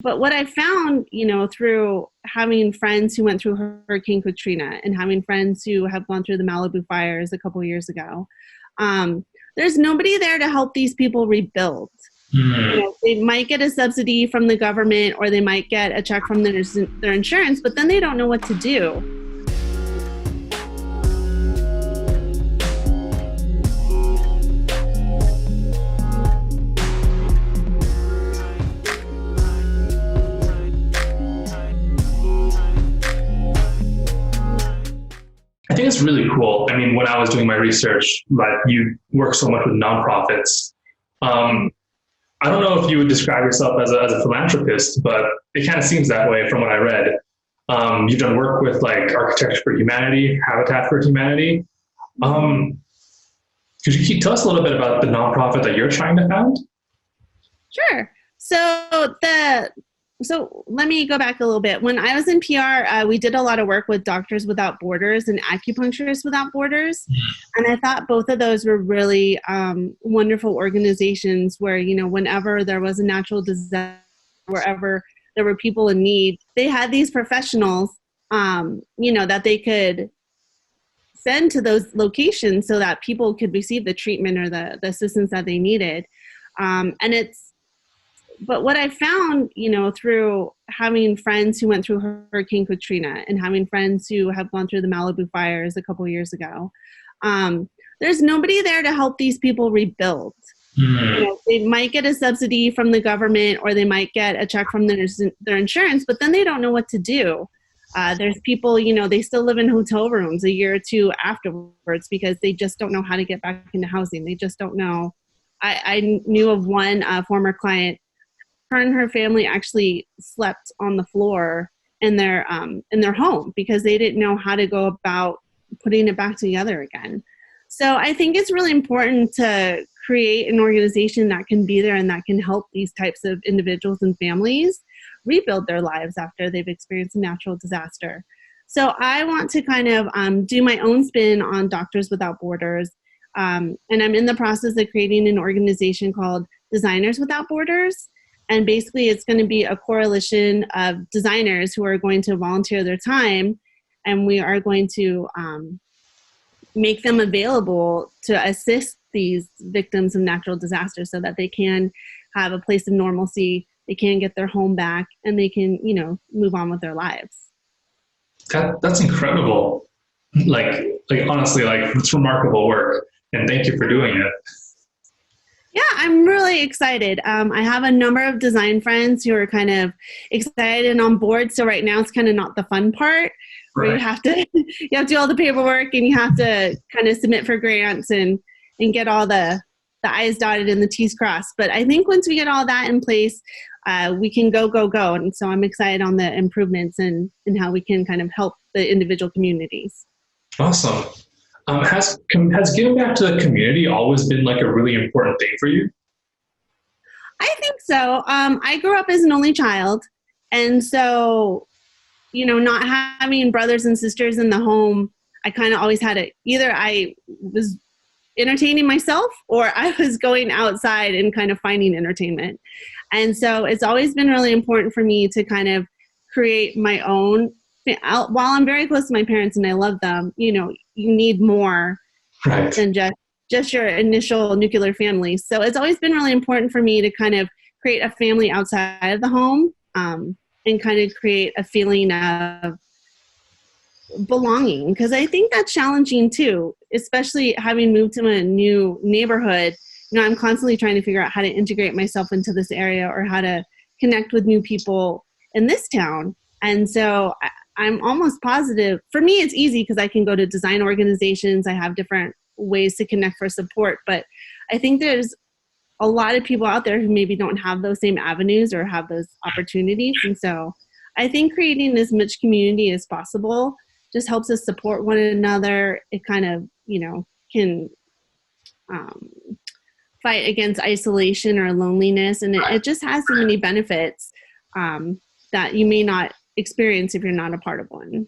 But what I found, through having friends who went through Hurricane Katrina and having friends who have gone through the Malibu fires a couple years ago, there's nobody there to help these people rebuild. They might get a subsidy from the government or they might get a check from their insurance, but then they don't know what to do. I think it's really cool. I mean, when I was doing my research, like you work so much with nonprofits. I don't know if you would describe yourself as a philanthropist, but it kind of seems that way from what I read. You've done work with like Architecture for Humanity, Habitat for Humanity. Could you tell us a little bit about the nonprofit that you're trying to found? Sure. So let me go back a little bit. When I was in PR, we did a lot of work with Doctors Without Borders and Acupuncturists Without Borders. And I thought both of those were really wonderful organizations where, whenever there was a natural disaster, wherever there were people in need, they had these professionals, that they could send to those locations so that people could receive the treatment or the assistance that they needed. But what I found, through having friends who went through Hurricane Katrina and having friends who have gone through the Malibu fires a couple years ago, there's nobody there to help these people rebuild. They might get a subsidy from the government or they might get a check from their insurance, but then they don't know what to do. There's people, they still live in hotel rooms a year or two afterwards because they just don't know how to get back into housing. They just don't know. I knew of one former client. Her and her family actually slept on the floor in their home because they didn't know how to go about putting it back together again. So I think it's really important to create an organization that can be there and that can help these types of individuals and families rebuild their lives after they've experienced a natural disaster. So I want to kind of do my own spin on Doctors Without Borders. And I'm in the process of creating an organization called Designers Without Borders. And basically, it's going to be a coalition of designers who are going to volunteer their time, and we are going to make them available to assist these victims of natural disasters so that they can have a place of normalcy, they can get their home back, and they can, move on with their lives. That's incredible. Like honestly, it's remarkable work, and thank you for doing it. Yeah, I'm really excited. I have a number of design friends who are kind of excited and on board. So right now it's kind of not the fun part where you have to do all the paperwork and you have to kind of submit for grants and get all the I's dotted and the T's crossed. But I think once we get all that in place, we can go. And so I'm excited on the improvements and how we can kind of help the individual communities. Awesome. Has giving back to the community always been like a really important thing for you? I think so. I grew up as an only child. And so, not having brothers and sisters in the home, I kind of always had either I was entertaining myself or I was going outside and kind of finding entertainment. And so it's always been really important for me to kind of create my own. While I'm very close to my parents and I love them, you need more than just your initial nuclear family. So it's always been really important for me to kind of create a family outside of the home and kind of create a feeling of belonging. Because I think that's challenging too, especially having moved to a new neighborhood. I'm constantly trying to figure out how to integrate myself into this area or how to connect with new people in this town. And so I'm almost positive. For me, it's easy because I can go to design organizations. I have different ways to connect for support. But I think there's a lot of people out there who maybe don't have those same avenues or have those opportunities. And so I think creating as much community as possible just helps us support one another. It kind of, can fight against isolation or loneliness. And it just has so many benefits that you may not experience if you're not a part of one.